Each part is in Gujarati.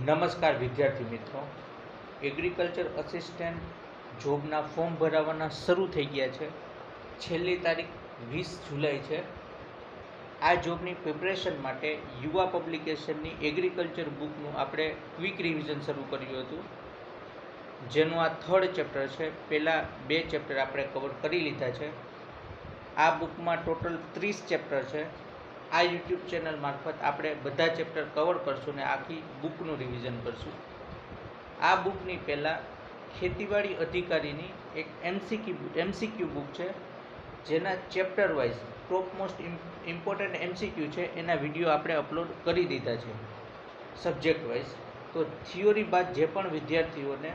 નમસ્કાર વિદ્યાર્થી મિત્રો, એગ્રીકલ્ચર અસિસ્ટન્ટ જોબના ફોર્મ ભરાવાના શરૂ થઈ ગયા છે. છેલ્લી તારીખ 20 જુલાઈ છે. આ જોબની પ્રિપરેશન માટે યુવા પબ્લિકેશનની એગ્રીકલ્ચર બુકનું આપણે ક્વિક રિવિઝન શરૂ કર્યું હતું, જેનું આ થર્ડ ચેપ્ટર છે. પહેલાં 2 ચેપ્ટર આપણે કવર કરી લીધા છે. આ બુકમાં ટોટલ 30 ચેપ્ટર છે. આ યુટ્યુબ ચેનલ મારફત આપણે બધા ચેપ્ટર કવર કરશું ને આખી બુકનું રિવિઝન કરશું. આ બુકની પહેલાં ખેતીવાડી અધિકારીની એક એમસીક્યુ બુક છે, જેના chapter wise top most important MCQ છે, એના વિડીયો આપણે અપલોડ કરી દીધા છે સબ્જેક્ટ વાઇઝ. તો થિયોરી બાદ જે પણ વિદ્યાર્થીઓને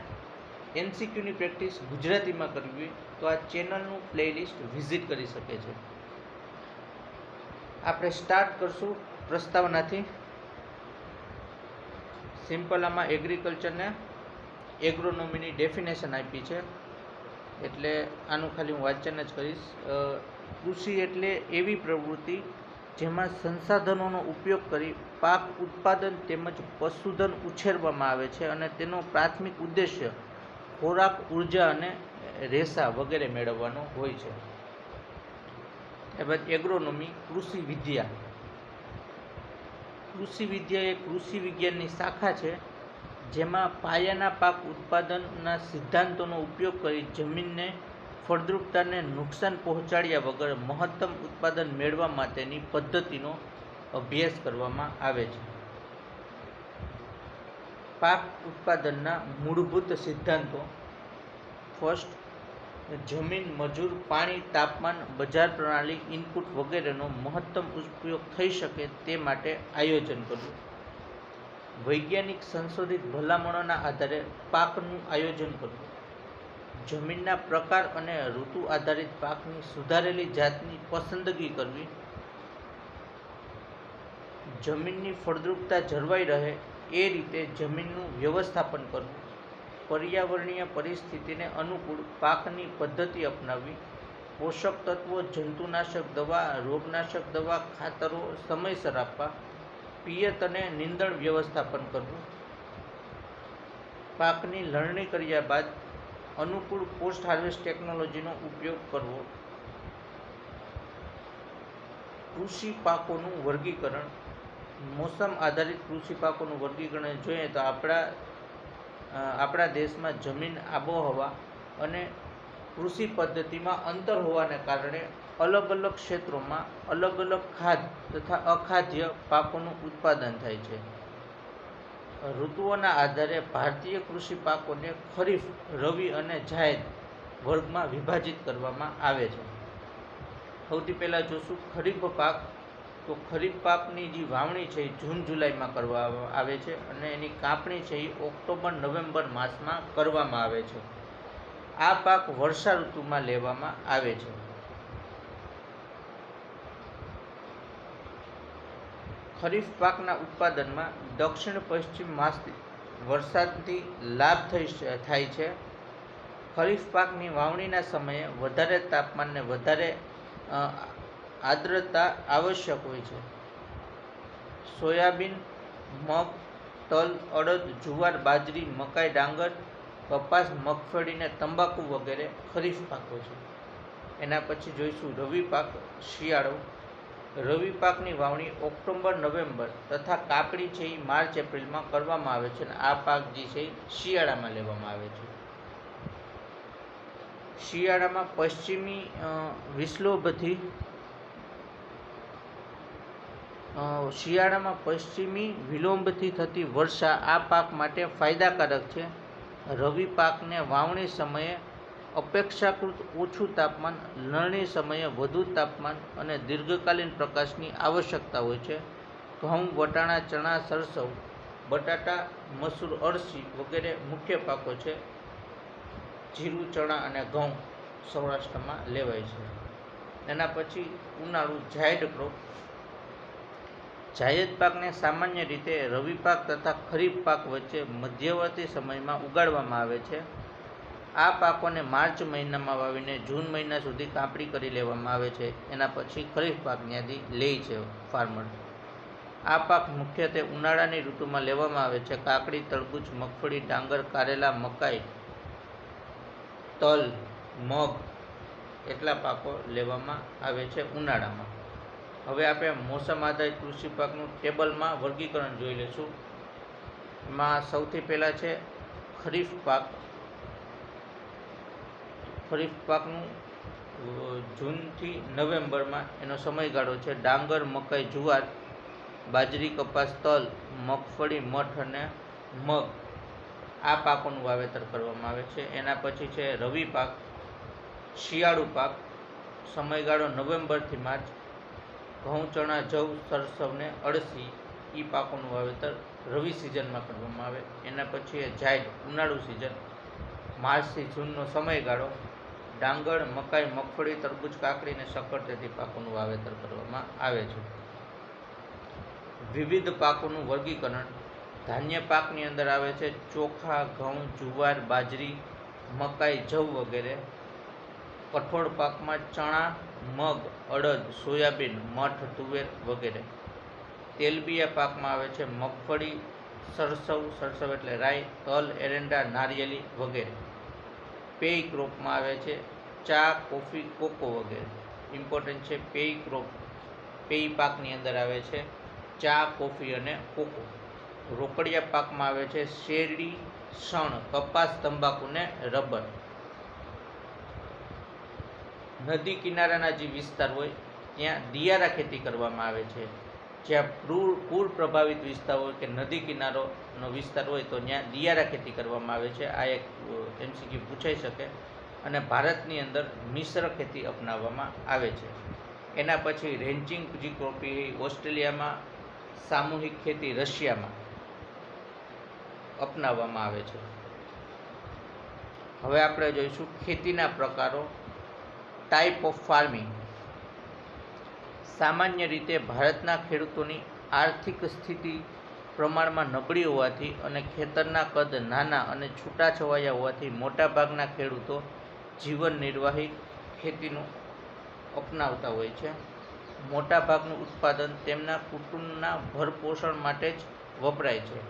એમસીક્યુની પ્રેક્ટિસ ગુજરાતીમાં કરવી તો આ ચેનલનું પ્લેલિસ્ટ વિઝિટ કરી શકે છે. આપણે સ્ટાર્ટ કરશું પ્રસ્તાવનાથી. સિમ્પલ આમાં એગ્રીકલ્ચરને એગ્રોનોમીની ડેફિનેશન આપી છે, એટલે આનું ખાલી હું વાંચન જ કરીશ. કૃષિ એટલે એવી પ્રવૃત્તિ જેમાં સંસાધનોનો ઉપયોગ કરી પાક ઉત્પાદન તેમજ પશુધન ઉછેરવામાં આવે છે અને તેનો પ્રાથમિક ઉદ્દેશ્ય ખોરાક, ઉર્જા અને રેસા વગેરે મેળવવાનો હોય છે. ત્યારબાદ એગ્રોનોમી, કૃષિ વિદ્યા. કૃષિ વિદ્યા એ કૃષિ વિજ્ઞાનની શાખા છે, જેમાં પાયાના પાક ઉત્પાદનના સિદ્ધાંતોનો ઉપયોગ કરી જમીનને ફળદ્રુપતાને નુકસાન પહોંચાડ્યા વગર મહત્તમ ઉત્પાદન મેળવવા માટેની પદ્ધતિનો અભ્યાસ કરવામાં આવે છે. પાક ઉત્પાદનના મૂળભૂત સિદ્ધાંતો: ફર્સ્ટ, જમીન, મજૂર, પાણી, તાપમાન, બજાર પ્રણાલી, ઇનપુટ વગેરેનો મહત્તમ ઉપયોગ થઈ શકે તે માટે આયોજન કરવું. વૈજ્ઞાનિક સંશોધિત ભલામણોના આધારે પાકનું આયોજન કરવું. જમીનના પ્રકાર અને ઋતુ આધારિત પાકની સુધારેલી જાતની પસંદગી કરવી. જમીનની ફળદ્રુપતા જળવાઈ રહે એ રીતે જમીનનું વ્યવસ્થાપન કરવું. પર્યાવરણીય પરિસ્થિતિને અનુકૂળ પાકની પદ્ધતિ અપનાવવી. પોષક તત્વો, જંતુનાશક દવા, રોગનાશક દવા, ખાતરો સમયસર આપવા. પિયત અને નીંદણ વ્યવસ્થાપન કરવું. પાકની લણણી કર્યા બાદ અનુકૂળ પોસ્ટ હાર્વેસ્ટ ટેકનોલોજીનો ઉપયોગ કરવો. કૃષિ પાકોનું વર્ગીકરણ. મોસમ આધારિત કૃષિ પાકોનું વર્ગીકરણ જોઈએ તો આપણા દેશમાં જમીન, આબોહવા અને કૃષિ પદ્ધતિમાં અંતર હોવાને કારણે અલગ અલગ ક્ષેત્રોમાં અલગ અલગ ખાદ્ય તથા અખાદ્ય પાકોનું ઉત્પાદન થાય છે. ઋતુઓના આધારે ભારતીય કૃષિ પાકોને ખરીફ, રવિ અને જાયદ વર્ગમાં વિભાજિત કરવામાં આવે છે. સૌથી પહેલાં જોશું ખરીફ પાક. તો ખરીફ પાકની જે વાવણી છે એ જૂન જુલાઈમાં કરવામાં આવે છે અને એની કાપણી છે એ ઓક્ટોબર નવેમ્બર માસમાં કરવામાં આવે છે. આ પાક વર્ષા ઋતુમાં લેવામાં આવે છે. ખરીફ પાકના ઉત્પાદનમાં દક્ષિણ પશ્ચિમ માસથી વરસાદથી લાભ થાય છે. ખરીફ પાકની વાવણીના સમયે વધારે તાપમાનને વધારે આર્દ્રતા આવશ્યક હોય છે. સોયાબીન, મગ, તલ, અડદ, જુવાર, બાજરી, મકાઈ, ડાંગર, કપાસ, મગફળી અને તંબાકુ વગેરે ખરીફ પાકો છે. એના પછી જોઈશું રવિ પાક, શિયાળો. રવિ પાકની વાવણી ઓક્ટોબર નવેમ્બર તથા કાપણી છે એ માર્ચ એપ્રિલમાં કરવામાં આવે છે અને આ પાક જે છે એ શિયાળામાં લેવામાં આવે છે. શિયાળામાં પશ્ચિમી વિલોંબથી થતી વર્ષા આ પાક માટે ફાયદાકારક છે. રવિ પાકને વાવણી સમયે અપેક્ષાકૃત ઓછું તાપમાન, લણણી સમયે વધુ તાપમાન અને દીર્ઘકાલીન પ્રકાશની આવશ્યકતા હોય છે. ઘઉં, વટાણા, ચણા, સરસવ, બટાટા, મસૂર, અળસી વગેરે મુખ્ય પાકો છે. જીરું, ચણા અને ઘઉં સૌરાષ્ટ્રમાં લેવાય છે. એના પછી ઉનાળુ જાયદ ક્રોપ. જાયદ પાકને સામાન્ય રીતે રવિ પાક તથા ખરીફ પાક વચ્ચે મધ્યવર્તી સમયમાં ઉગાડવામાં આવે છે. આ પાકોને માર્ચ મહિનામાં વાવીને જૂન મહિના સુધી કાપણી કરી લેવામાં આવે છે. એના પછી ખરીફ પાકની યાદી લે છે ફાર્મર. આ પાક મુખ્યત્વે ઉનાળાની ઋતુમાં લેવામાં આવે છે. કાકડી, તરબૂચ, મગફળી, ડાંગર, કારેલા, મકાઈ, તલ, મગ એટલા પાકો લેવામાં આવે છે ઉનાળામાં. હવે આપણે મોસમ આધારિત કૃષિ પાકનું ટેબલમાં વર્ગીકરણ જોઈ લઈશું. એમાં સૌથી પહેલાં છે ખરીફ પાક. ખરીફ પાકનું જૂનથી નવેમ્બરમાં એનો સમયગાળો છે. ડાંગર, મકાઈ, જુવાર, બાજરી, કપાસ, તલ, મગફળી, મઠ અને મગ આ પાકોનું વાવેતર કરવામાં આવે છે. એના પછી છે રવિ પાક, શિયાળુ પાક, સમયગાળો નવેમ્બરથી માર્ચ. ઘઉં, ચણા, જવ, સરસવ ને અળસી એ પાકોનું વાવેતર રવિ સિઝનમાં કરવામાં આવે. એના પછી જાયદ, ઉનાળુ સિઝન, માર્ચથી જૂનનો સમયગાળો. ડાંગર, મકાઈ, મગફળી, તરબૂચ, કાકડી અને સક્કરટેટી પાકોનું વાવેતર કરવામાં આવે છે. વિવિધ પાકોનું વર્ગીકરણ. ધાન્ય પાકની અંદર આવે છે ચોખા, ઘઉં, જુવાર, બાજરી, મકાઈ, જવ વગેરે. કઠોળ પાકમાં ચણા, મગ, અડદ, સોયાબીન, મઠ, તુવેર વગેરે. તેલબિયા પાકમાં આવે છે મગફળી, સરસવ એટલે રાઈ, તલ, એરંડા, નારિયેળી વગેરે. પેય ક્રોપમાં આવે છે ચા, કોફી, કોકો વગેરે. ઇમ્પોર્ટન્ટ છે પેય ક્રોપ. પેય પાકની અંદર આવે છે ચા, કોફી અને કોકો. રોકડિયા પાકમાં આવે છે શેરડી, શણ, કપાસ, તંબાકુ ને રબર. નદી કિનારાના જે વિસ્તાર હોય ત્યાં દિયારા ખેતી કરવામાં આવે છે. જ્યાં પૂર પ્રભાવિત વિસ્તાર હોય કે નદી કિનારોનો વિસ્તાર હોય તો ત્યાં દિયારા ખેતી કરવામાં આવે છે. આ એક એમસીક્યુ પૂછાઈ શકે. અને ભારતની અંદર મિશ્ર ખેતી અપનાવવામાં આવે છે. એના પછી રેન્ચિંગ જે ક્રોપી ઓસ્ટ્રેલિયામાં, સામૂહિક ખેતી રશિયામાં અપનાવવામાં આવે છે. હવે આપણે જોઈશું ખેતીના પ્રકારો. Type of farming. સામાન્ય રીતે ભારતના ખેડૂતોની આર્થિક સ્થિતિ પ્રમાણમાં નબળી હોવાથી અને ખેતરના કદ નાના અને છૂટાછવાયા હોવાથી મોટાભાગના ખેડૂતો જીવન નિર્વાહી ખેતીનું અપનાવતા હોય છે. મોટાભાગનું ઉત્પાદન તેમના કુટુંબના ભરપોષણ માટે જ વપરાય છે.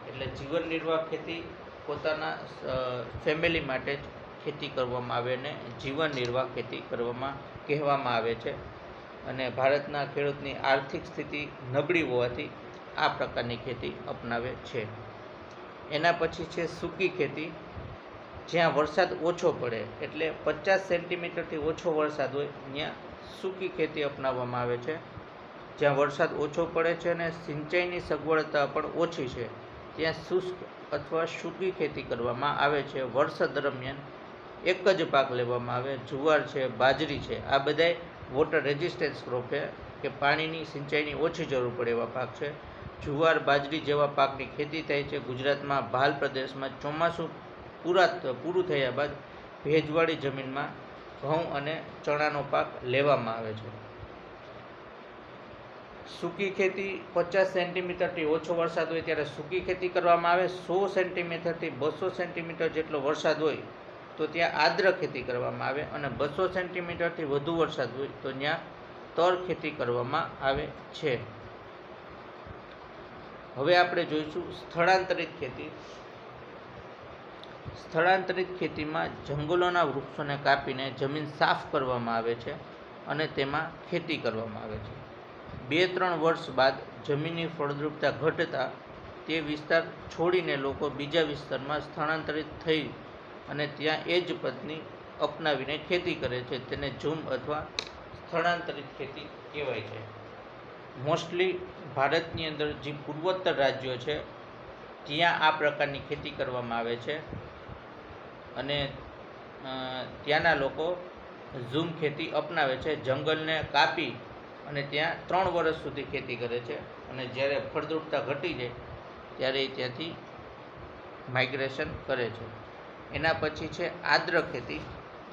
એટલે જીવન નિર્વાહ ખેતી પોતાના ફેમિલી માટે જ ખેતી કરવામાં આવે અને જીવન નિર્વાહ ખેતી કહેવામાં આવે છે. અને ભારતના ખેડૂતની આર્થિક સ્થિતિ નબળી હોવાથી આ પ્રકારની ખેતી અપનાવે છે. એના પછી છે સૂકી ખેતી. જ્યાં વરસાદ ઓછો પડે એટલે 50 સેન્ટીમીટરથી ઓછો વરસાદ હોય ત્યાં સૂકી ખેતી અપનાવવામાં આવે છે. જ્યાં વરસાદ ઓછો પડે છે અને સિંચાઈની સગવડતા પણ ઓછી છે ત્યાં શુષ્ક અથવા સૂકી ખેતી કરવામાં આવે છે. વર્ષ દરમિયાન એક જ પાક લેવામાં આવે. જુવાર છે, બાજરી છે, આ બધાય વોટર રેઝિસ્ટન્સ ક્રોપ છે કે પાણીની સિંચાઈની ઓછી જરૂર પડે એવા પાક છે. જુવાર, બાજરી જેવા પાકની ખેતી થાય છે. ગુજરાતમાં ભાલ પ્રદેશમાં ચોમાસું પૂરું થયા બાદ ભેજવાળી જમીનમાં ઘઉં અને ચણાનો પાક લેવામાં આવે છે. સૂકી ખેતી 50 સેન્ટીમીટરથી ઓછો વરસાદ હોય ત્યારે સૂકી ખેતી કરવામાં આવે. 100 સેન્ટીમીટરથી 200 સેન્ટીમીટર જેટલો વરસાદ હોય તો ત્યાં આદ્ર ખેતી કરવામાં આવે. અને 200 સેન્ટીમીટરથી વધુ વરસાદ હોય તો ત્યાં તર ખેતી કરવામાં આવે છે. હવે આપણે જોઈશું સ્થળાંતરિત ખેતી. સ્થળાંતરિત ખેતીમાં જંગલોના વૃક્ષોને કાપીને જમીન સાફ કરવામાં આવે છે અને તેમાં ખેતી કરવામાં આવે છે. 2-3 વર્ષ બાદ જમીનની ફળદ્રુપતા ઘટતા તે વિસ્તાર છોડીને લોકો બીજા વિસ્તારમાં સ્થળાંતરિત થઈ અને ત્યાં એ જ પદ્ધતિ અપનાવીને ખેતી કરે છે. તેને ઝૂમ અથવા સ્થળાંતરિત ખેતી કહેવાય છે. મોસ્ટલી ભારતની અંદર જે પૂર્વોત્તર રાજ્યો છે ત્યાં આ પ્રકારની ખેતી કરવામાં આવે છે અને ત્યાંના લોકો ઝૂમ ખેતી અપનાવે છે. જંગલને કાપી અને ત્યાં 3 વર્ષ સુધી ખેતી કરે છે અને જ્યારે ફળદ્રુપતા ઘટી જાય ત્યારે ત્યાંથી માઇગ્રેશન કરે છે. એના પછી છે આદ્ર ખેતી.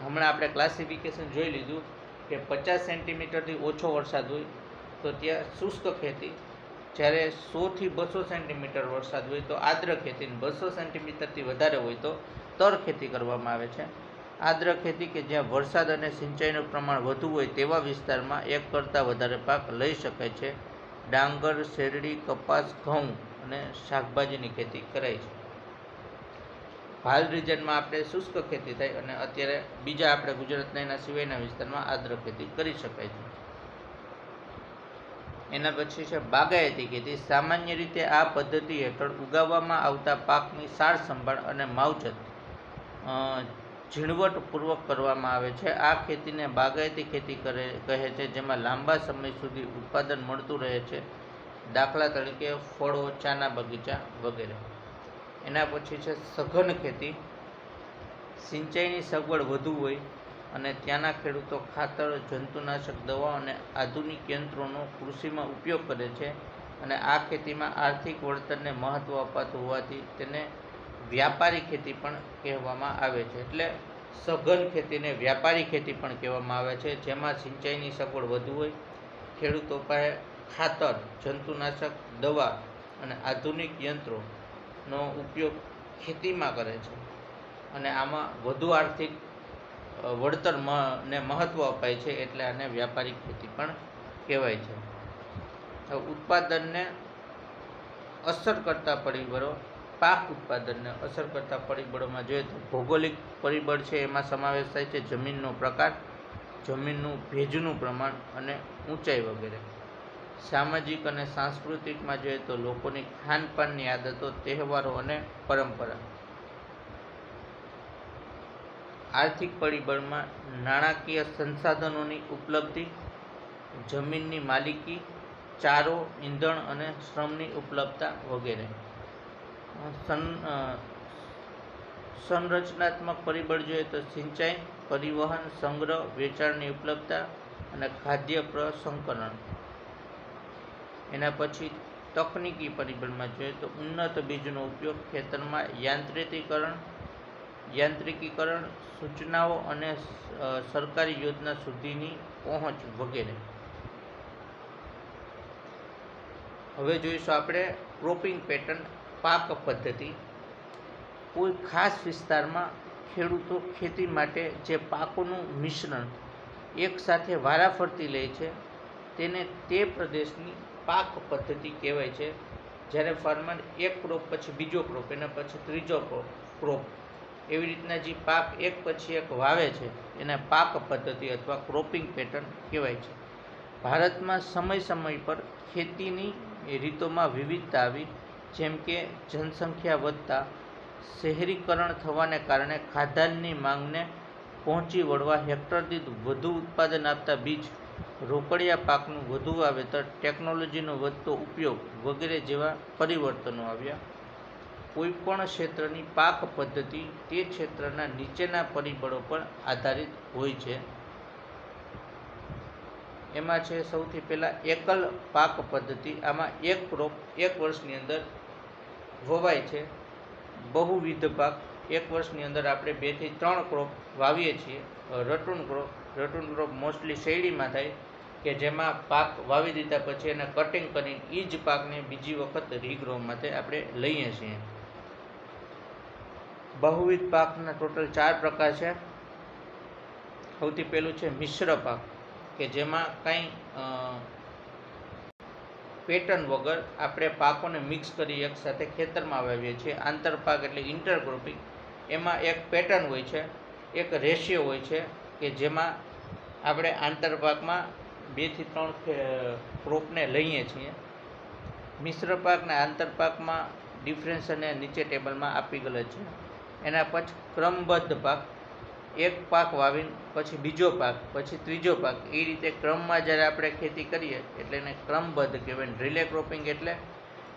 હમણાં આપણે ક્લાસિફિકેશન જોઈ લીધું કે 50 સેન્ટીમીટરથી ઓછો વરસાદ હોય તો ત્યાં શુષ્ક ખેતી. જ્યારે 100થી 200 સેન્ટીમીટર વરસાદ હોય તો આદ્ર ખેતી, 200 સેન્ટીમીટરથી વધારે હોય તો તર ખેતી કરવામાં આવે છે. આદ્ર ખેતી કે જ્યાં વરસાદ અને સિંચાઈનું પ્રમાણ વધુ હોય તેવા વિસ્તારમાં એક કરતાં વધારે પાક લઈ શકાય છે. ડાંગર, શેરડી, કપાસ, ઘઉં અને શાકભાજીની ખેતી કરાય છે. ભાલ રિજનમાં આપણે શુષ્ક ખેતી થાય અને અત્યારે બીજા આપણે ગુજરાતના એના સિવાયના વિસ્તારમાં આદ્ર ખેતી કરી શકાય છે. એના પછી છે બાગાયતી ખેતી. સામાન્ય રીતે આ પદ્ધતિ હેઠળ ઉગાવવામાં આવતા પાકની સાર સંભાળ અને માવજત ઝીણવટપૂર્વક કરવામાં આવે છે. આ ખેતીને બાગાયતી ખેતી કહે છે, જેમાં લાંબા સમય સુધી ઉત્પાદન મળતું રહે છે. દાખલા તરીકે ફળો, ચાના બગીચા વગેરે. એના પછી છે સઘન ખેતી. સિંચાઈની સગવડ વધુ હોય અને ત્યાંના ખેડૂતો ખાતર, જંતુનાશક દવાઓ અને આધુનિક યંત્રોનો કૃષિમાં ઉપયોગ કરે છે. અને આ ખેતીમાં આર્થિક વળતરને મહત્ત્વ અપાતું હોવાથી તેને વ્યાપારી ખેતી પણ કહેવામાં આવે છે. એટલે સઘન ખેતીને વ્યાપારી ખેતી પણ કહેવામાં આવે છે, જેમાં સિંચાઈની સગવડ વધુ હોય, ખેડૂતો પાસે ખાતર, જંતુનાશક દવા અને આધુનિક યંત્રોનો ઉપયોગ ખેતીમાં કરે છે અને આમાં વધુ આર્થિક વળતર ને મહત્ત્વ અપાય છે, એટલે આને વ્યાપારિક ખેતી પણ કહેવાય છે. ઉત્પાદનને અસર કરતા પરિબળો. પાક ઉત્પાદનને અસર કરતા પરિબળોમાં જોઈએ તો ભૌગોલિક પરિબળ છે, એમાં સમાવેશ થાય છે જમીનનો પ્રકાર, જમીનનું ભેજનું પ્રમાણ અને ઊંચાઈ વગેરે. સામાજિક અને સાંસ્કૃતિકમાં જોઈએ તો લોકોની ખાનપાનની આદતો, તહેવારો અને પરંપરા. આર્થિક પરિબળમાં નાણાકીય સંસાધનોની ઉપલબ્ધિ, જમીનની માલિકી, ચારો, ઈંધણ અને શ્રમની ઉપલબ્ધતા વગેરે. સંરચનાત્મક પરિબળ જોઈએ તો સિંચાઈ, પરિવહન, સંગ્રહ, વેચાણની ઉપલબ્ધતા અને ખાદ્ય પ્રસંસ્કરણ. એના પછી તકનીકી પરિબળમાં જોઈએ તો ઉન્નત બીજનો ઉપયોગ, ખેતરમાં યાંત્રિકીકરણ, સૂચનાઓ અને સરકારી યોજના સુધીની પહોંચ વગેરે. હવે જોઈશું આપણે ક્રોપિંગ પેટર્ન, પાક પદ્ધતિ. કોઈ ખાસ વિસ્તારમાં ખેડૂતો ખેતી માટે જે પાકોનું મિશ્રણ એકસાથે વારાફરતી લે છે તેને તે પ્રદેશની પાક પદ્ધતિ કહેવાય છે. જ્યારે ફાર્મર એક ક્રોપ પછી બીજો ક્રોપ, એના પછી ત્રીજો ક્રોપ, એવી રીતના જે પાક એક પછી એક વાવે છે એને પાક પદ્ધતિ અથવા ક્રોપિંગ પેટર્ન કહેવાય છે. ભારતમાં સમય પર ખેતીની રીતોમાં વિવિધતા આવી, જેમ કે જનસંખ્યા વધતા, શહેરીકરણ થવાને કારણે ખાદ્યાન્નની માંગને પહોંચી વળવા હેક્ટર દીઠ વધુ ઉત્પાદન આપતા બીજ, રોકડિયા પાકનું વધુ વાવેતર, ટેકનોલોજીનો વધતો ઉપયોગ વગેરે જેવા પરિવર્તનો આવ્યા. કોઈપણ ક્ષેત્રની પાક પદ્ધતિ તે ક્ષેત્રના નીચેના પરિબળો પર આધારિત હોય છે. એમાં છે સૌથી પહેલાં એકલ પાક પદ્ધતિ. આમાં એક ક્રોપ એક વર્ષની અંદર વવાય છે. બહુવિધ પાક. એક વર્ષની અંદર આપણે 2 થી 3 ક્રોપ વાવીએ છીએ. રટૂન ક્રોપ મોસ્ટલી શેરડીમાં થાય, કે જેમાં પાક વાવી દીધા પછી એને કટિંગ કરીને એ જ પાકને બીજી વખત રીગ્રોમાંથી આપણે લઈએ છીએ. બહુવિધ પાકના ટોટલ 4 પ્રકાર છે. સૌથી પહેલું છે મિશ્ર પાક, કે જેમાં કંઈ પેટર્ન વગર આપણે પાકોને મિક્સ કરી એકસાથે ખેતરમાં વાવીએ છીએ. આંતરપાક એટલે ઇન્ટરક્રોપિંગ. એમાં એક પેટર્ન હોય છે, એક રેશિયો હોય છે, કે જેમાં આપણે આંતરપાકમાં 2 થી 3 ક્રોપને લઈએ છીએ. મિશ્ર પાક અને આંતરપાકમાં ડિફરન્સ અને નીચે ટેબલમાં આપી ગયેલ છે. એના પછી ક્રમબદ્ધ પાક. એક પાક વાવીને પછી બીજો પાક, પછી ત્રીજો પાક, એ રીતે ક્રમમાં જ્યારે આપણે ખેતી કરીએ એટલે એને ક્રમબદ્ધ કહેવાય. રિલે ક્રોપિંગ એટલે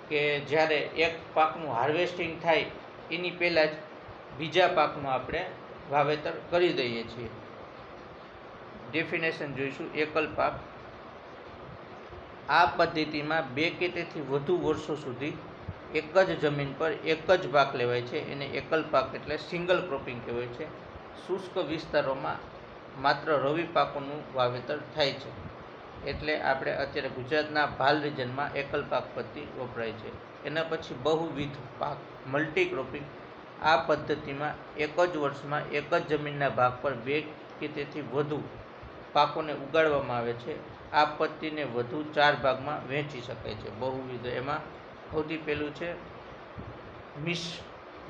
કે જ્યારે એક પાકનું હાર્વેસ્ટિંગ થાય એની પહેલાં જ બીજા પાકનું આપણે વાવેતર કરી દઈએ છીએ. ડેફિનેશન જોઈશું. એકલ પાક. આ પદ્ધતિમાં 2 કે તેથી વધુ વર્ષો સુધી એક જ જમીન પર એક જ પાક લેવાય છે. એને એકલ પાક એટલે સિંગલ ક્રોપિંગ કહેવાય છે. શુષ્ક વિસ્તારોમાં માત્ર રવિ પાકોનું વાવેતર થાય છે. એટલે આપણે અત્યારે ગુજરાતના ભાલ રિજનમાં એકલ પાક પદ્ધતિ વપરાય છે. એના પછી બહુવિધ પાક, મલ્ટી ક્રોપિંગ. આ પદ્ધતિમાં એક જ વર્ષમાં એક જ જમીનના ભાગ પર 2 કે તેથી વધુ પાકોને ઉગાડવામાં આવે છે. આ પદ્ધતિને વધુ 4 ભાગમાં વહેંચી શકાય છે બહુવિધ. એમાં સૌથી પહેલું છે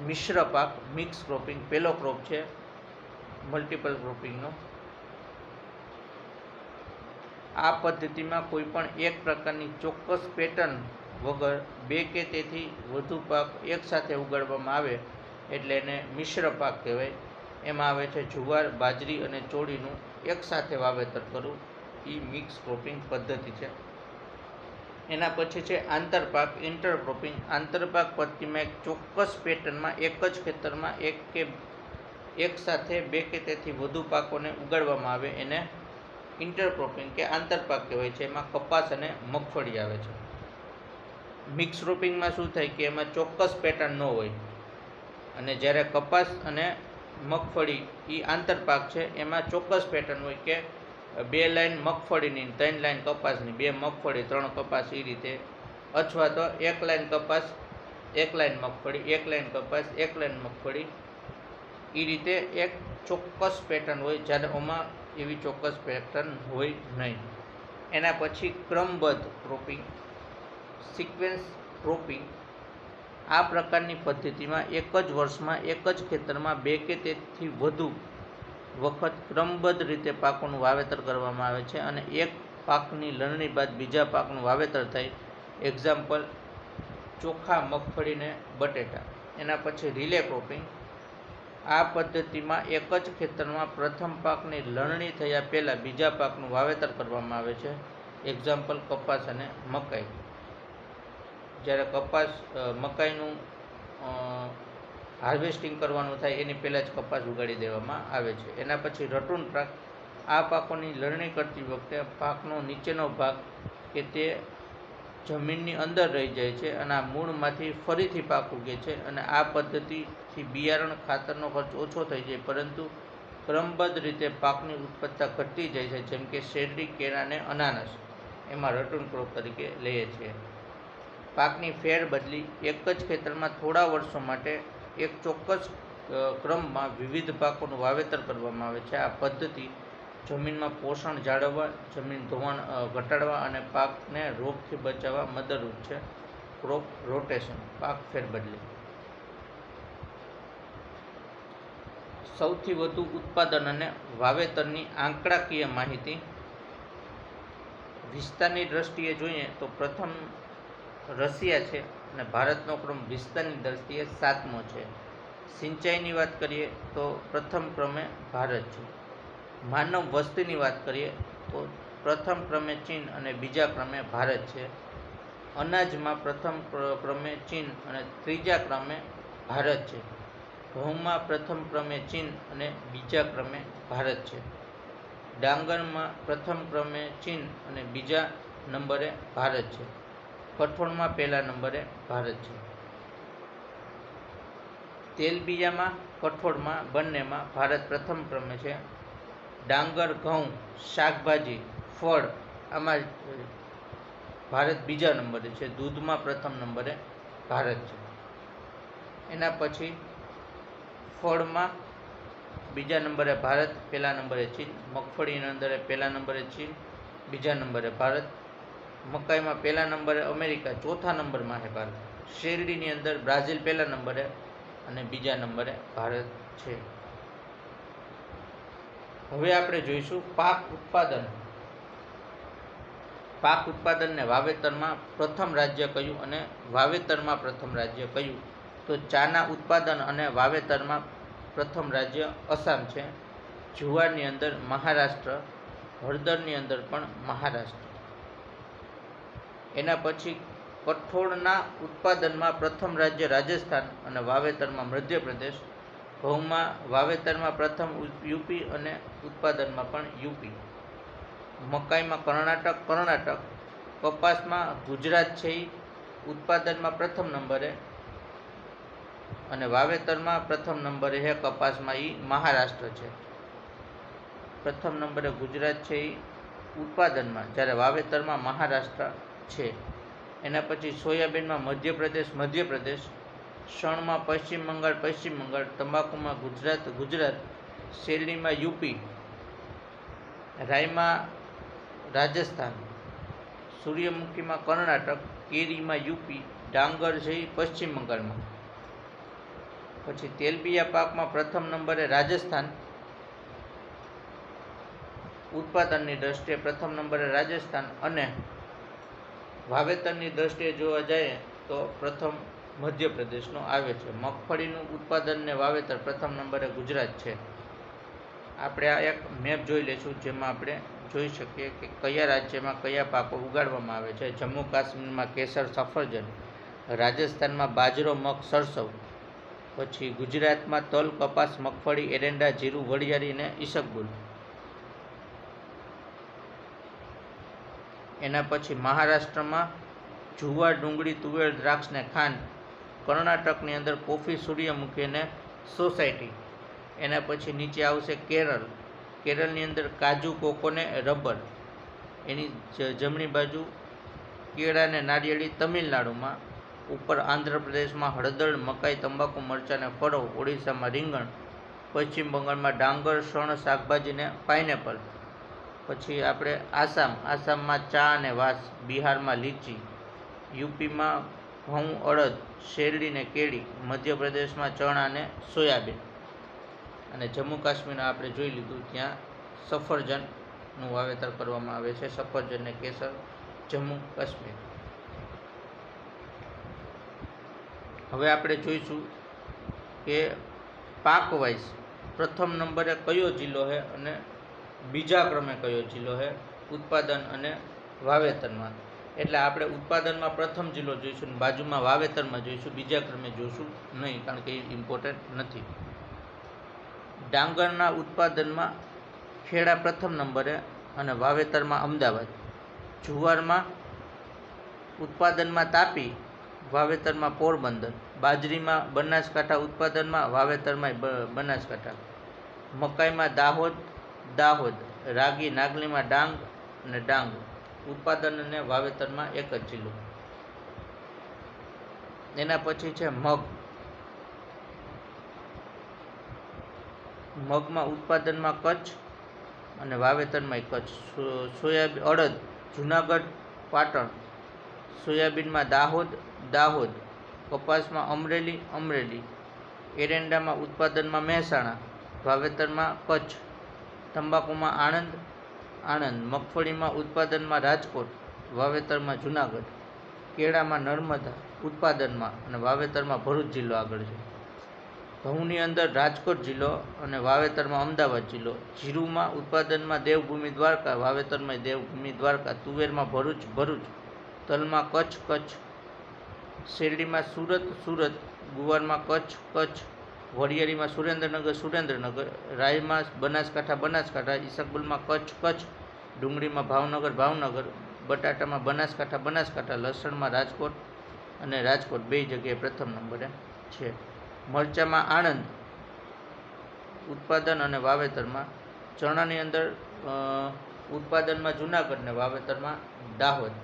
મિશ્ર પાક, મિક્સ ક્રોપિંગ. પહેલો ક્રોપ છે મલ્ટિપલ ક્રોપિંગનો. આ પદ્ધતિમાં કોઈ પણ એક પ્રકારની ચોક્કસ પેટર્ન વગર 2 કે તેથી વધુ પાક એકસાથે ઉગાડવામાં આવે એટલે એને મિશ્ર પાક કહેવાય. એમાં આવે છે જુવાર, બાજરી અને ચોળીનું એકસાથે વાવેતર કરવું, એ મિક્સ ક્રોપિંગ પદ્ધતિ છે. એના પછી છે આંતરપાક, ઇન્ટરક્રોપિંગ. આંતરપાક પદ્ધતિમાં એક ચોક્કસ પેટર્નમાં એક જ ખેતરમાં એક સાથે 2 કે તેથી વધુ પાકોને ઉગાડવામાં આવે એને ઇન્ટરક્રોપિંગ કે આંતરપાક કહેવાય છે. એમાં કપાસ અને મગફળી આવે છે. મિક્સ ક્રોપિંગમાં શું થાય કે એમાં ચોક્કસ પેટર્ન ન હોય, અને જ્યારે કપાસ અને મગફળી એ આંતરપાક છે એમાં ચોક્કસ પેટર્ન હોય કે 2 લાઈન મગફળીની, 3 લાઈન કપાસની, 2 મગફળી, 3 કપાસ, એ રીતે. અથવા તો 1 લાઈન કપાસ, 1 લાઈન મગફળી, 1 લાઈન કપાસ, 1 લાઈન મગફળી, એ રીતે એક ચોક્કસ પેટર્ન હોય. જ્યારે આમાં એવી ચોક્કસ પેટર્ન હોય નહીં. એના પછી ક્રમબદ્ધ ક્રોપિંગ, સિક્વેન્સ ક્રોપિંગ. આ પ્રકારની પદ્ધતિમાં એક જ વર્ષમાં એક જ ખેતરમાં 2 કે તેથી વધુ વખત ક્રમબદ્ધ રીતે પાકોનું વાવેતર કરવામાં આવે છે અને એક પાકની લણણી બાદ બીજા પાકનું વાવેતર થાય. એક્ઝામ્પલ ચોખા, મગફળી ને બટેટા. એના પછી રિલે ક્રોપિંગ. આ પદ્ધતિમાં એક જ ખેતરમાં પ્રથમ પાકની લણણી થયા પહેલાં બીજા પાકનું વાવેતર કરવામાં આવે છે. એક્ઝામ્પલ કપાસ અને મકાઈ. જ્યારે મકાઈનું હાર્વેસ્ટિંગ કરવાનું થાય એની પહેલાં જ કપાસ ઉગાડી દેવામાં આવે છે. એના પછી રટૂન પાક. આ પાકોની લણણી કરતી વખતે પાકનો નીચેનો ભાગ કે તે જમીનની અંદર રહી જાય છે અને આ મૂળમાંથી ફરીથી પાક ઉગે છે. અને આ પદ્ધતિથી બિયારણ, ખાતરનો ખર્ચ ઓછો થઈ જાય, પરંતુ ક્રમબદ્ધ રીતે પાકની ઉત્પાદકતા ઘટતી જાય છે. જેમ કે શેરડી, કેળા અને અનાનસ. એમાં રટૂન ક્રોપ તરીકે લઈએ છીએ. પાકની ફેરબદલી. એક જ ખેતરમાં થોડા વર્ષો માટે એક ચોક્કસ ક્રમમાં વિવિધ પાકોનું વાવેતર કરવામાં આવે છે. આ પદ્ધતિ જમીનમાં પોષણ જાળવવા, જમીન ધોવાણ ઘટાડવા અને પાકને રોગથી બચાવવા મદદરૂપ છે. ક્રોપ રોટેશન, પાક ફેરબદલી. સૌથી વધુ ઉત્પાદન અને વાવેતરની આંકડાકીય માહિતી. વિસ્તારની દ્રષ્ટિએ જોઈએ તો પ્રથમ રશિયા છે અને ભારતનો ક્રમ વિસ્તારની દ્રષ્ટિએ 7મો છે. સિંચાઈની વાત કરીએ તો પ્રથમ ક્રમે ભારત છે. માનવ વસ્તીની વાત કરીએ તો પ્રથમ ક્રમે ચીન અને બીજા ક્રમે ભારત છે. અનાજમાં પ્રથમ ક્રમે ચીન અને ત્રીજા ક્રમે ભારત છે. ઘઉંમાં પ્રથમ ક્રમે ચીન અને બીજા ક્રમે ભારત છે. ડાંગરમાં પ્રથમ ક્રમે ચીન અને બીજા નંબરે ભારત છે. કઠોળમાં પહેલા નંબરે ભારત છે. તેલબિયામાં, કઠોળમાં બંનેમાં ભારત પ્રથમ ક્રમે છે. ડાંગર, ઘઉં, શાકભાજી, ફળ આમાં ભારત બીજા નંબરે છે. દૂધમાં પ્રથમ નંબરે ભારત છે. એના પછી ફળમાં બીજા નંબરે ભારત, પહેલા નંબરે ચીન. મગફળીના અંદર પહેલા નંબરે ચીન, બીજા નંબરે ભારત. મકાઈમાં પહેલા નંબરે અમેરિકા, ચોથા નંબરમાં છે ભારત. શેરડીની અંદર બ્રાઝિલ પહેલા નંબરે અને બીજા નંબરે ભારત છે. હવે આપણે જોઈશું પાક ઉત્પાદન. પાક ઉત્પાદન ને વાવેતરમાં પ્રથમ રાજ્ય કયું અને વાવેતરમાં પ્રથમ રાજ્ય કયું? તો ચાના ઉત્પાદન અને વાવેતરમાં પ્રથમ રાજ્ય આસામ છે. જુવારની અંદર મહારાષ્ટ્ર, હળદરની અંદર પણ મહારાષ્ટ્ર. એના પછી કઠોળના ઉત્પાદનમાં પ્રથમ રાજ્ય રાજસ્થાન અને વાવેતરમાં મધ્યપ્રદેશ. ઘઉંમાં વાવેતરમાં પ્રથમ યુપી અને ઉત્પાદનમાં પણ યુપી. મકાઈમાં કર્ણાટક. કપાસમાં ગુજરાત છે, ઉત્પાદનમાં પ્રથમ નંબરે અને વાવેતરમાં પ્રથમ નંબરે છે. કપાસમાં એ મહારાષ્ટ્ર છે. પ્રથમ નંબરે ગુજરાત છે એ ઉત્પાદનમાં, જ્યારે વાવેતરમાં મહારાષ્ટ્ર છે. એના પછી સોયાબીનમાં મધ્યપ્રદેશ. શણમાં પશ્ચિમ બંગાળ. તંબાકુમાં ગુજરાત. શેરડીમાં યુપી. રાઈમાં રાજસ્થાન, સૂર્યમુખીમાં કર્ણાટક, કેરીમાં યુપી, ડાંગર છે એ પશ્ચિમ બંગાળમાં. પછી તેલબિયા પાકમાં પ્રથમ નંબરે રાજસ્થાન, ઉત્પાદનની દ્રષ્ટિએ પ્રથમ નંબરે રાજસ્થાન, અને વાવેતરની દ્રષ્ટિએ જોવા જઈએ તો પ્રથમ મધ્યપ્રદેશનો આવે છે. મગફળીનું ઉત્પાદન ને વાવેતર પ્રથમ નંબરે ગુજરાત છે. આપણે આ એક મેપ જોઈ લઈશું, જેમાં આપણે જોઈ શકીએ કે કયા રાજ્યમાં કયા પાકો ઉગાડવામાં આવે છે. જમ્મુ કાશ્મીરમાં કેસર, સફરજન, રાજસ્થાનમાં બાજરો, મગ, સરસવ, પછી ગુજરાતમાં તલ, કપાસ, મગફળી, એરંડા, જીરું, વરિયાળી અને ઈસબગુલ. એના પછી મહારાષ્ટ્રમાં જુવાર, ડુંગળી, તુવેર, દ્રાક્ષ ને ખાંડ. કર્ણાટકની અંદર કોફી, સૂર્યમુખી અને સોસાયટી. એના પછી નીચે આવશે કેરળ. કેરળની અંદર કાજુ, કોકો ને રબર. એની જમણી બાજુ કેળા ને નારિયેળી. તમિલનાડુમાં ઉપર આંધ્રપ્રદેશમાં હળદર, મકાઈ, તંબાકુ, મરચાં ને ફળો. ઓડિશામાં રીંગણ. પશ્ચિમ બંગાળમાં ડાંગર, શણ, શાકભાજી ને પાઇનેપલ. પછી આપણે આસામમાં ચા અને વાંસ. બિહારમાં લીચી. યુપીમાં ઘઉં, અડદ, શેરડી ને કેળી. મધ્યપ્રદેશમાં ચણા અને સોયાબીન. અને જમ્મુ કાશ્મીર આપણે જોઈ લીધું, ત્યાં સફરજનનું વાવેતર કરવામાં આવે છે. સફરજન ને કેસર, જમ્મુ કાશ્મીર. હવે આપણે જોઈશું કે પાક વાઇઝ પ્રથમ નંબરે કયો જિલ્લો છે અને બીજા ક્રમે કયો જિલ્લો છે ઉત્પાદન અને વાવેતરમાં. એટલે આપણે ઉત્પાદનમાં પ્રથમ જિલ્લો જોઈશું, બાજુમાં વાવેતરમાં જોઈશું, બીજા ક્રમે જોઈશું નહીં, કારણ કે એ ઇમ્પોર્ટન્ટ નથી. ડાંગરના ઉત્પાદનમાં ખેડા પ્રથમ નંબરે અને વાવેતરમાં અમદાવાદ. જુવારમાં ઉત્પાદનમાં તાપી, વાવેતરમાં પોરબંદર. બાજરીમાં બનાસકાંઠા, ઉત્પાદનમાં વાવેતરમાં બનાસકાંઠા. મકાઈમાં દાહોદ. રાગી, નાગલીમાં ડાંગ અને ડાંગ. ઉત્પાદન અને વાવેતરમાં એક જ જિલ્લો. એના પછી છે મગમાં ઉત્પાદનમાં કચ્છ અને વાવેતરમાં કચ્છ. સોયાબીન, અડદ, જુનાગઢ, પાટણ. સોયાબીનમાં દાહોદ. કપાસમાં અમરેલી. એરંડામાં ઉત્પાદનમાં મહેસાણા, વાવેતરમાં કચ્છ. તંબાકુમાં આણંદ. મગફળીમાં ઉત્પાદનમાં રાજકોટ, વાવેતરમાં જુનાગઢ. કેળામાં નર્મદા, ઉત્પાદનમાં અને વાવેતરમાં ભરૂચ જિલ્લો આગળ છે. ઘઉંની અંદર રાજકોટ જિલ્લો અને વાવેતરમાં અમદાવાદ જિલ્લો. જીરુમાં ઉત્પાદનમાં દેવભૂમિ દ્વારકા, વાવેતરમાં દેવભૂમિ દ્વારકા. તુવેરમાં ભરૂચ. તલમાં કચ્છ. શેરડીમાં સુરત. ગુવારમાં કચ્છ. વરિયાળીમાં સુરેન્દ્રનગર. રાઈમાં બનાસકાંઠા. ઈસબગુલમાં કચ્છ. ડુંગળીમાં ભાવનગર. બટાટામાં બનાસકાંઠા. લસણમાં રાજકોટ બે જગ્યાએ પ્રથમ નંબરે છે. મરચામાં આણંદ, ઉત્પાદન અને વાવેતરમાં. ચણાની અંદર ઉત્પાદનમાં જુનાગઢ ને વાવેતરમાં દાહોદ.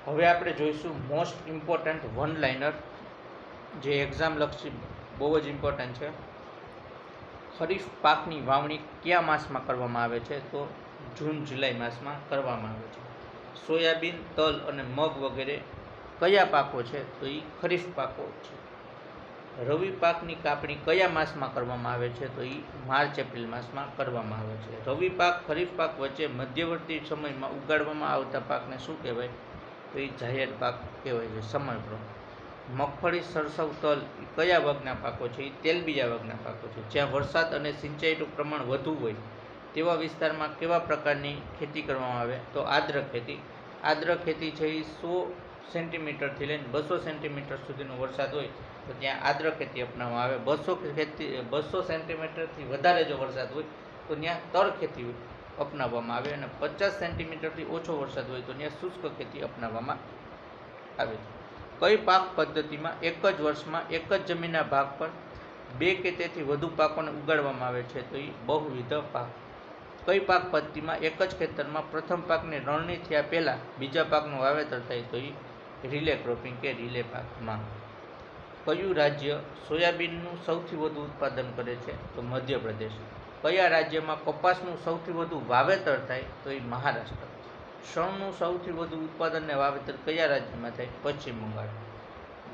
હવે આપણે જોઈશું મોસ્ટ ઇમ્પોર્ટન્ટ વન લાઇનર, જે એક્ઝામ લક્ષી બહુ જ ઇમ્પોર્ટન્ટ છે. ખરીફ પાકની વાવણી કયા માસમાં કરવામાં આવે છે? તો જૂન જુલાઈ માસમાં કરવામાં આવે છે. સોયાબીન, તલ અને મગ વગેરે કયા પાકો છે? તો એ ખરીફ પાકો છે. રવિ પાકની કાપણી કયા માસમાં કરવામાં આવે છે? તો એ માર્ચ એપ્રિલ માસમાં કરવામાં આવે છે. રવિ પાક ખરીફ પાક વચ્ચે મધ્યવર્તી સમયમાં ઉગાડવામાં આવતા પાકને શું કહેવાય? તો એ જાહેર પાક કહેવાય છે, સમયપ્રમ. મગફળી, સરસવ, તલ એ કયા વર્ગના પાકો છે? એ તેલબિયા વર્ગના પાકો છે. જ્યાં વરસાદ અને સિંચાઈનું પ્રમાણ વધુ હોય તેવા વિસ્તારમાં કેવા પ્રકારની ખેતી કરવામાં આવે? તો આદ્ર ખેતી. આદ્ર ખેતી છે એ 100 સેન્ટીમીટરથી લઈને 200 સેન્ટીમીટર સુધીનો વરસાદ હોય તો ત્યાં આદ્ર ખેતી અપનાવવામાં આવે. 200 સેન્ટીમીટરથી વધારે જો વરસાદ હોય તો ત્યાં તર ખેતી અપનાવવામાં આવે, અને 50 સેન્ટીમીટરથી ઓછો વરસાદ હોય તો ત્યાં શુષ્ક ખેતી અપનાવવામાં આવે છે. કઈ પાક પદ્ધતિમાં એક જ વર્ષમાં એક જ જમીનના ભાગ પર 2 કે તેથી વધુ પાકોને ઉગાડવામાં આવે છે? તો એ બહુવિધ પાક. કઈ પાક પદ્ધતિમાં એક જ ખેતરમાં પ્રથમ પાકની રણણી થયા પહેલાં બીજા પાકનું વાવેતર થાય? તો એ રિલે ક્રોપિંગ કે રિલે પાકમાં. કયું રાજ્ય સોયાબીનનું સૌથી વધુ ઉત્પાદન કરે છે? તો મધ્યપ્રદેશ. કયા રાજ્યમાં કપાસનું સૌથી વધુ વાવેતર થાય? તો એ મહારાષ્ટ્ર. શણનું સૌથી વધુ ઉત્પાદન અને વાવેતર કયા રાજ્યમાં થાય? પશ્ચિમ બંગાળ.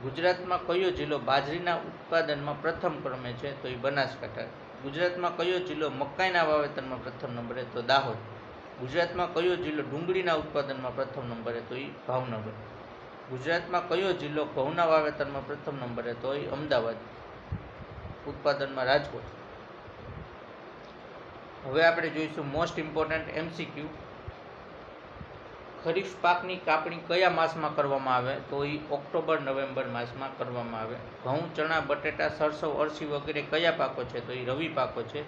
ગુજરાતમાં કયો જિલ્લો બાજરીના ઉત્પાદનમાં પ્રથમ ક્રમે છે? તો એ બનાસકાંઠા. ગુજરાતમાં કયો જિલ્લો મકાઈના વાવેતરમાં પ્રથમ નંબરે? તો દાહોદ. ગુજરાતમાં કયો જિલ્લો ડુંગળીના ઉત્પાદનમાં પ્રથમ નંબરે? તો એ ભાવનગર. ગુજરાતમાં કયો જિલ્લો ઘઉંના વાવેતરમાં પ્રથમ નંબરે? તો એ અમદાવાદ. ઉત્પાદનમાં રાજકોટ. હવે આપણે જોઈશું મોસ્ટ ઇમ્પોર્ટન્ટ MCQ. ખરીફ પાકની કાપણી કયા માસમાં કરવામાં આવે? તો એ ઓક્ટોબર નવેમ્બર માસમાં કરવામાં આવે. ઘઉં, ચણા, બટેટા, સરસવ, અળસી વગેરે કયા પાકો છે? તો એ રવિ પાકો છે.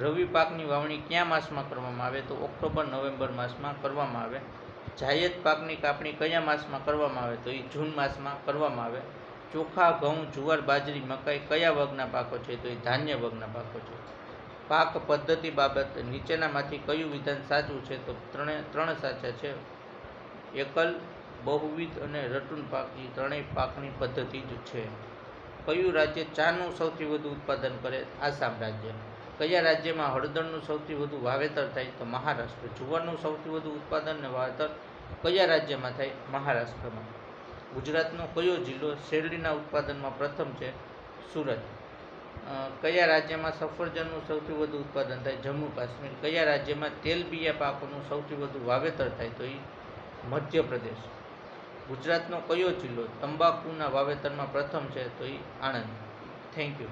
રવિ પાકની વાવણી કયા માસમાં કરવામાં આવે? તો ઓક્ટોબર નવેમ્બર માસમાં કરવામાં આવે. જાયદ પાકની કાપણી કયા માસમાં કરવામાં આવે? તો એ જૂન માસમાં કરવામાં આવે. ચોખા, ઘઉં, જુવાર, બાજરી, મકાઈ કયા વર્ગના પાકો છે? તો એ ધાન્ય વર્ગના પાકો છે. પાક પદ્ધતિ બાબત નીચેનામાંથી કયું વિધાન સાચું છે? તો ત્રણ સાચા છે. એકલ, બહુવિધ અને રટૂન પાક એ ત્રણેય પાકની પદ્ધતિ જ છે. કયું રાજ્ય ચાનું સૌથી વધુ ઉત્પાદન કરે? આસામ રાજ્ય. કયા રાજ્યમાં હળદરનું સૌથી વધુ વાવેતર થાય? તો મહારાષ્ટ્ર. જુવારનું સૌથી વધુ ઉત્પાદન અને વાવેતર કયા રાજ્યમાં થાય? મહારાષ્ટ્રમાં. ગુજરાતનો કયો જિલ્લો શેરડીના ઉત્પાદનમાં પ્રથમ છે? સુરત. કયા રાજ્યમાં સફરજનનું સૌથી વધુ ઉત્પાદન થાય? જમ્મુ કાશ્મીર. કયા રાજ્યમાં તેલબિયા પાકોનું સૌથી વધુ વાવેતર થાય? તો એ મધ્યપ્રદેશ. ગુજરાતનો કયો જિલ્લો તંબાકુના વાવેતરમાં પ્રથમ છે? તો એ આણંદ. Thank you.